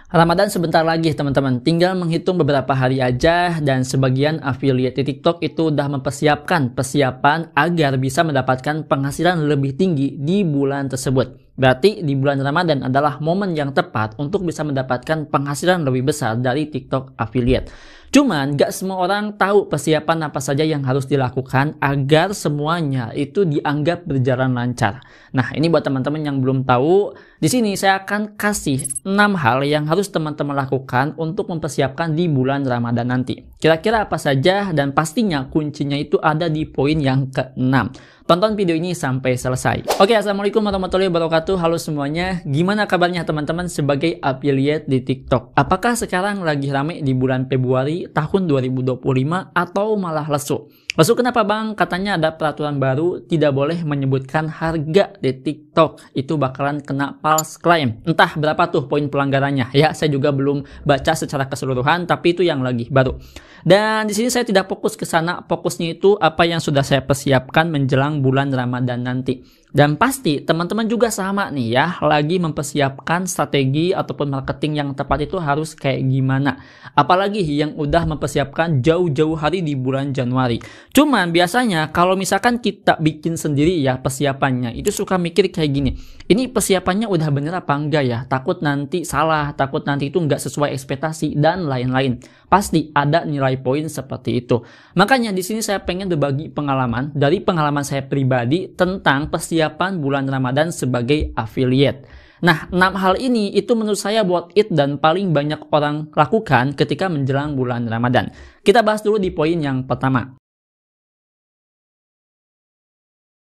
Ramadan sebentar lagi teman-teman, tinggal menghitung beberapa hari aja dan sebagian affiliate di TikTok itu udah mempersiapkan persiapan agar bisa mendapatkan penghasilan lebih tinggi di bulan tersebut. Berarti di bulan Ramadan adalah momen yang tepat untuk bisa mendapatkan penghasilan lebih besar dari TikTok affiliate. Cuman gak semua orang tahu persiapan apa saja yang harus dilakukan agar semuanya itu dianggap berjalan lancar. Nah, ini buat teman-teman yang belum tahu, di sini saya akan kasih 6 hal yang harus teman-teman lakukan untuk mempersiapkan di bulan Ramadan nanti. Kira-kira apa saja, dan pastinya kuncinya itu ada di poin yang ke-6. Tonton video ini sampai selesai. Oke, assalamualaikum warahmatullahi wabarakatuh. Halo semuanya, gimana kabarnya teman-teman sebagai affiliate di TikTok? Apakah sekarang lagi rame di bulan Februari tahun 2025 atau malah lesu? Lesu kenapa bang? Katanya ada peraturan baru tidak boleh menyebutkan harga di TikTok. Itu bakalan kena false claim. Entah berapa tuh poin pelanggarannya. Ya, saya juga belum baca secara keseluruhan, tapi itu yang lagi baru. Dan di sini saya tidak fokus ke sana, fokusnya itu apa yang sudah saya persiapkan menjelang bulan Ramadan nanti. Dan pasti teman-teman juga sama nih ya, lagi mempersiapkan strategi ataupun marketing yang tepat itu harus kayak gimana. Apalagi yang udah mempersiapkan jauh-jauh hari di bulan Januari. Cuman biasanya kalau misalkan kita bikin sendiri ya persiapannya, itu suka mikir kayak gini. Ini persiapannya udah bener apa enggak ya? Takut nanti salah, takut nanti itu nggak sesuai ekspektasi dan lain-lain. Pasti ada nilai poin seperti itu. Makanya di sini saya pengen berbagi pengalaman dari pengalaman saya pribadi tentang persiapan bulan Ramadan sebagai affiliate. Nah, 6 hal ini itu menurut saya worth it dan paling banyak orang lakukan ketika menjelang bulan Ramadan. Kita bahas dulu di poin yang pertama.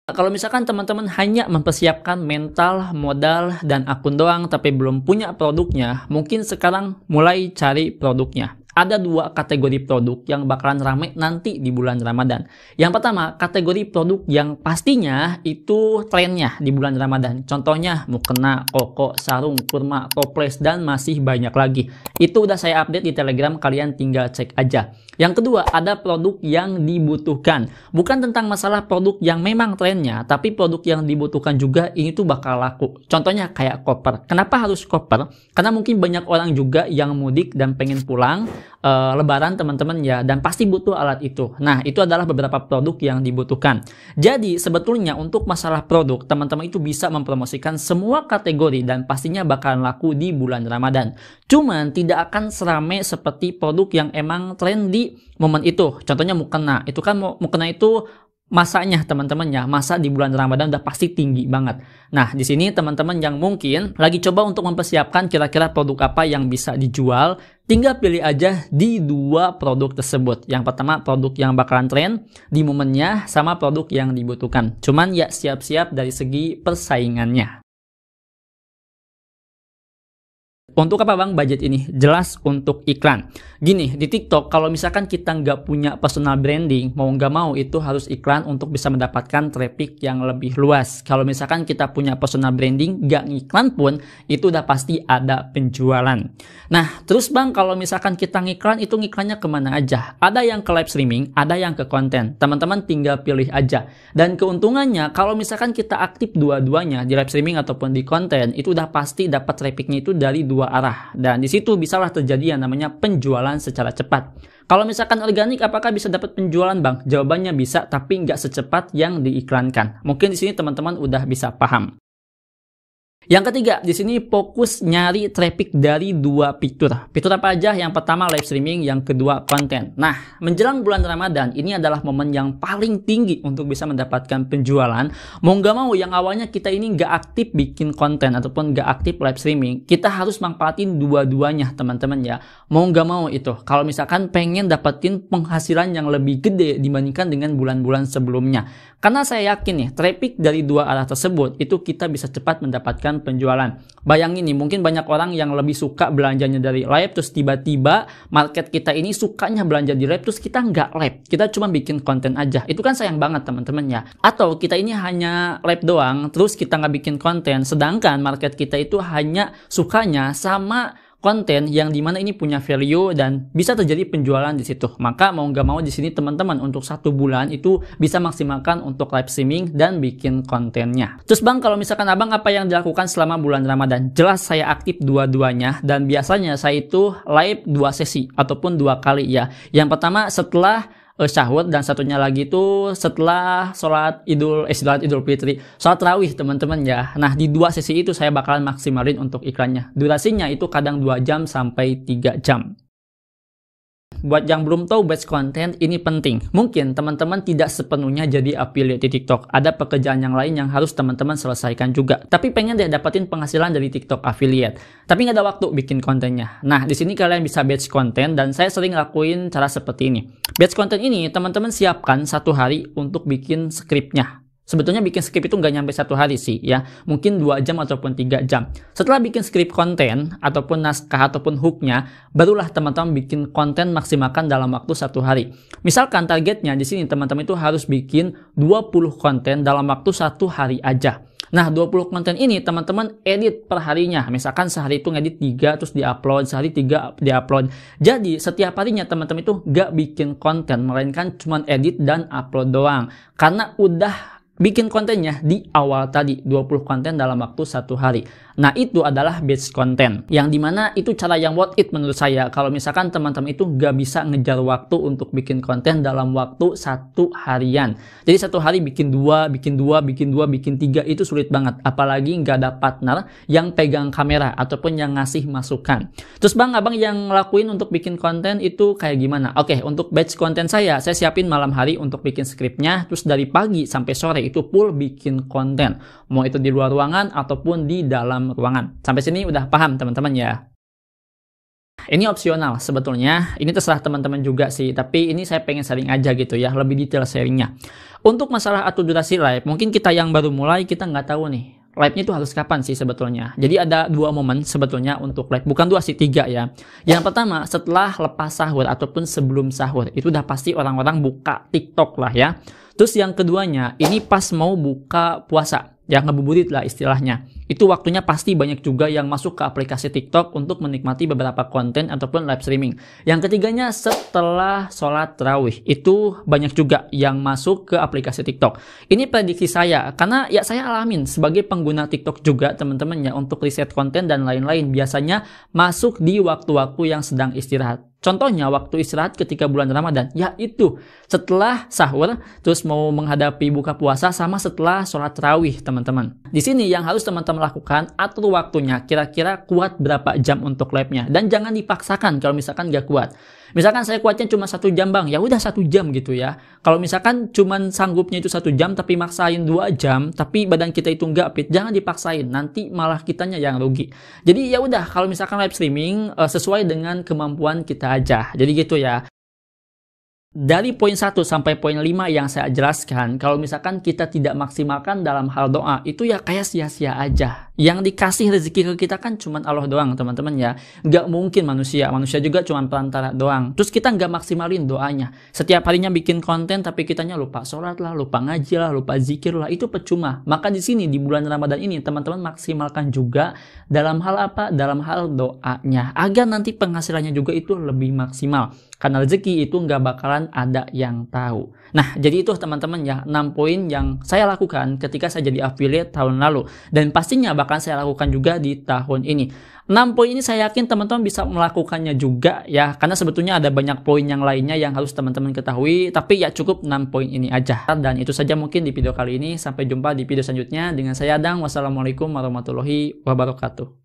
Kalau misalkan teman-teman hanya mempersiapkan mental, modal, dan akun doang tapi belum punya produknya, mungkin sekarang mulai cari produknya. Ada 2 kategori produk yang bakalan ramai nanti di bulan Ramadan. Yang pertama, kategori produk yang pastinya itu trennya di bulan Ramadan. Contohnya mukena, koko, sarung, kurma, toples, dan masih banyak lagi. Itu udah saya update di Telegram, kalian tinggal cek aja. Yang kedua, ada produk yang dibutuhkan. Bukan tentang masalah produk yang memang trennya, tapi produk yang dibutuhkan juga ini tuh bakal laku. Contohnya kayak koper. Kenapa harus koper? Karena mungkin banyak orang juga yang mudik dan pengen pulang Lebaran teman-teman ya, dan pasti butuh alat itu. Nah, itu adalah beberapa produk yang dibutuhkan. Jadi sebetulnya untuk masalah produk, teman-teman itu bisa mempromosikan semua kategori dan pastinya bakalan laku di bulan Ramadan. Cuman tidak akan seramai seperti produk yang emang tren di momen itu. Contohnya mukena. Itu kan mukena itu masanya teman-teman ya, masa di bulan Ramadan udah pasti tinggi banget. Nah, di sini teman-teman yang mungkin lagi coba untuk mempersiapkan kira-kira produk apa yang bisa dijual, tinggal pilih aja di 2 produk tersebut. Yang pertama produk yang bakalan tren di momennya sama produk yang dibutuhkan. Cuman ya siap-siap dari segi persaingannya. Untuk apa bang budget ini? Jelas untuk iklan. Gini, di TikTok kalau misalkan kita nggak punya personal branding, mau nggak mau itu harus iklan untuk bisa mendapatkan traffic yang lebih luas. Kalau misalkan kita punya personal branding, nggak ngiklan pun, itu udah pasti ada penjualan. Nah, terus bang kalau misalkan kita ngiklan, itu ngiklannya kemana aja? Ada yang ke live streaming, ada yang ke konten. Teman-teman tinggal pilih aja. Dan keuntungannya, kalau misalkan kita aktif dua-duanya, di live streaming ataupun di konten, itu udah pasti dapat trafficnya itu dari 2 arah, dan di situ bisalah terjadi yang namanya penjualan secara cepat. Kalau misalkan organik, apakah bisa dapat penjualan bang? Jawabannya bisa, tapi nggak secepat yang diiklankan. Mungkin di sini teman-teman udah bisa paham. Yang ketiga, di sini fokus nyari traffic dari 2 fitur. Fitur apa aja? Yang pertama live streaming, yang kedua konten. Nah, menjelang bulan Ramadan, ini adalah momen yang paling tinggi untuk bisa mendapatkan penjualan. Mau nggak mau, yang awalnya kita ini nggak aktif bikin konten ataupun nggak aktif live streaming, kita harus manfaatin dua-duanya teman-teman ya. Mau nggak mau itu, kalau misalkan pengen dapetin penghasilan yang lebih gede dibandingkan dengan bulan-bulan sebelumnya. Karena saya yakin nih, traffic dari 2 arah tersebut, itu kita bisa cepat mendapatkan penjualan. Bayangin nih, mungkin banyak orang yang lebih suka belanjanya dari live, terus tiba-tiba market kita ini sukanya belanja di live, terus kita nggak live, kita cuma bikin konten aja. Itu kan sayang banget teman-teman ya. Atau kita ini hanya live doang, terus kita nggak bikin konten, sedangkan market kita itu hanya sukanya sama konten yang dimana ini punya value dan bisa terjadi penjualan di situ. Maka mau nggak mau di sini teman-teman untuk 1 bulan itu bisa maksimalkan untuk live streaming dan bikin kontennya. Terus Bang, kalau misalkan Abang apa yang dilakukan selama bulan Ramadan? Jelas saya aktif dua-duanya dan biasanya saya itu live 2 sesi ataupun 2 kali ya. Yang pertama setelah sahur dan satunya lagi itu setelah sholat Idul Fitri, sholat tarawih teman-teman ya. Nah di 2 sesi itu saya bakalan maksimalin untuk iklannya. Durasinya itu kadang 2 jam sampai 3 jam. Buat yang belum tahu batch content ini penting. Mungkin teman-teman tidak sepenuhnya jadi affiliate di TikTok. Ada pekerjaan yang lain yang harus teman-teman selesaikan juga. Tapi pengen deh dapetin penghasilan dari TikTok affiliate. Tapi nggak ada waktu bikin kontennya. Nah, di sini kalian bisa batch content dan saya sering lakuin cara seperti ini. Batch content ini teman-teman siapkan 1 hari untuk bikin skripnya. Sebetulnya bikin skrip itu nggak nyampe 1 hari sih ya, mungkin 2 jam ataupun 3 jam. Setelah bikin skrip konten ataupun naskah ataupun hooknya, barulah teman-teman bikin konten maksimalkan dalam waktu 1 hari. Misalkan targetnya di sini teman-teman itu harus bikin 20 konten dalam waktu 1 hari aja. Nah 20 konten ini teman-teman edit per harinya. Misalkan sehari itu ngedit 3 terus diupload, sehari 3 diupload. Jadi setiap harinya teman-teman itu nggak bikin konten, melainkan cuma edit dan upload doang. Karena udah bikin kontennya di awal tadi, 20 konten dalam waktu 1 hari. Nah itu adalah batch content, yang dimana itu cara yang worth it menurut saya. Kalau misalkan teman-teman itu nggak bisa ngejar waktu untuk bikin konten dalam waktu 1 harian. Jadi 1 hari bikin 2, bikin 3 itu sulit banget. Apalagi nggak ada partner yang pegang kamera ataupun yang ngasih masukan. Terus Bang, Abang yang ngelakuin untuk bikin konten itu kayak gimana? Oke, untuk batch konten saya siapin malam hari untuk bikin skripnya. Terus dari pagi sampai sore itu full bikin konten. Mau itu di luar ruangan ataupun di dalam ruangan. Sampai sini udah paham teman-teman ya? Ini opsional sebetulnya, ini terserah teman-teman juga sih, tapi ini saya pengen sharing aja gitu ya, lebih detail sharingnya. Untuk masalah atur durasi live, mungkin kita yang baru mulai, kita nggak tahu nih, live-nya itu harus kapan sih sebetulnya. Jadi ada 2 momen sebetulnya untuk live, bukan 2 sih, 3 ya. Yang pertama, setelah lepas sahur ataupun sebelum sahur, itu udah pasti orang-orang buka TikTok lah ya. Terus yang keduanya, ini pas mau buka puasa, ya ngebuburit lah istilahnya. Itu waktunya pasti banyak juga yang masuk ke aplikasi TikTok untuk menikmati beberapa konten ataupun live streaming. Yang ketiganya setelah sholat tarawih, itu banyak juga yang masuk ke aplikasi TikTok. Ini prediksi saya, karena ya saya alamin sebagai pengguna TikTok juga teman-teman ya, untuk riset konten dan lain-lain. Biasanya masuk di waktu-waktu yang sedang istirahat. Contohnya waktu istirahat ketika bulan Ramadan, yaitu setelah sahur, terus mau menghadapi buka puasa, sama setelah sholat tarawih teman-teman. Di sini yang harus teman-teman lakukan, atur waktunya, kira-kira kuat berapa jam untuk live-nya. Dan jangan dipaksakan kalau misalkan nggak kuat. Misalkan saya kuatnya cuma 1 jam Bang, ya udah 1 jam gitu ya. Kalau misalkan cuma sanggupnya itu 1 jam, tapi maksain 2 jam, tapi badan kita itu nggak fit, jangan dipaksain, nanti malah kitanya yang rugi. Jadi ya udah, kalau misalkan live streaming sesuai dengan kemampuan kita aja. Jadi gitu ya. Dari poin 1 sampai poin 5 yang saya jelaskan, kalau misalkan kita tidak maksimalkan dalam hal doa, itu ya kayak sia-sia aja. Yang dikasih rezeki ke kita kan cuma Allah doang teman-teman ya. Nggak mungkin manusia juga cuma perantara doang. Terus kita nggak maksimalin doanya. Setiap harinya bikin konten tapi kitanya lupa sholat lah, lupa ngaji lah, lupa zikir lah, itu percuma. Maka di sini di bulan Ramadan ini teman-teman maksimalkan juga dalam hal apa? Dalam hal doanya. Agar nanti penghasilannya juga itu lebih maksimal. Karena rezeki itu nggak bakalan ada yang tahu. Nah, jadi itu teman-teman ya 6 poin yang saya lakukan ketika saya jadi affiliate tahun lalu. Dan pastinya bakal saya lakukan juga di tahun ini. 6 poin ini saya yakin teman-teman bisa melakukannya juga ya. Karena sebetulnya ada banyak poin yang lainnya yang harus teman-teman ketahui. Tapi ya cukup 6 poin ini aja. Dan itu saja mungkin di video kali ini. Sampai jumpa di video selanjutnya. Dengan saya Adang. Wassalamualaikum warahmatullahi wabarakatuh.